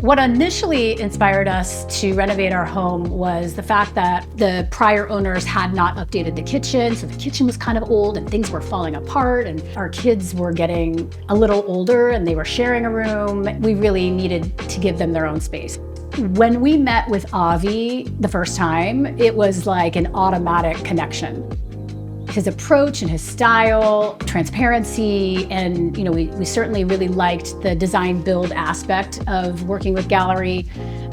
What initially inspired us to renovate our home was the fact that the prior owners had not updated the kitchen. So the kitchen was kind of old and things were falling apart, and our kids were getting a little older and they were sharing a room. We really needed to give them their own space. When we met with Avi the first time, it was like an automatic connection. His approach and his style, transparency, and we certainly really liked the design build aspect of working with Gallery,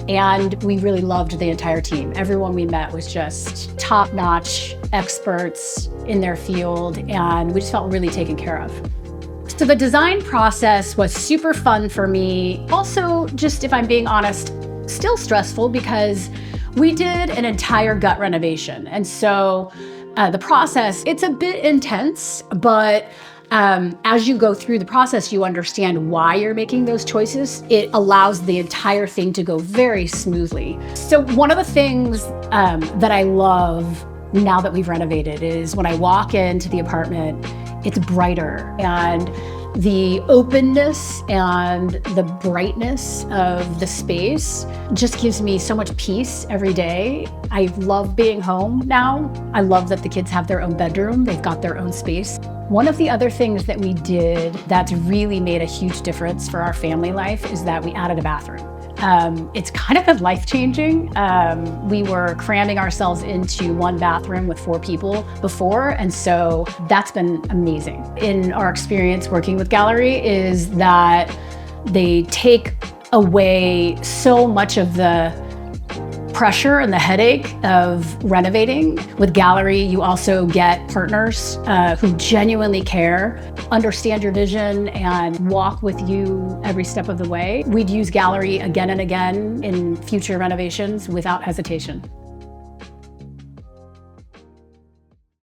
and we really loved the entire team. Everyone we met was just top-notch experts in their field, and we just felt really taken care of. So the design process was super fun for me. Also, just if I'm being honest, still stressful because we did an entire gut renovation. And so the process, it's a bit intense, but as you go through the process, you understand why you're making those choices. It allows the entire thing to go very smoothly. So one of the things that I love now that we've renovated is when I walk into the apartment, it's brighter, and the openness and the brightness of the space just gives me so much peace every day. I love being home now. I love that the kids have their own bedroom. They've got their own space. One of the other things that we did that's really made a huge difference for our family life is that we added a bathroom. It's kind of been life-changing. We were cramming ourselves into one bathroom with 4 people before, and so that's been amazing. In our experience working with Gallery is that they take away so much of the pressure and the headache of renovating. With Gallery, you also get partners who genuinely care, understand your vision, and walk with you every step of the way. We'd use Gallery again and again in future renovations without hesitation.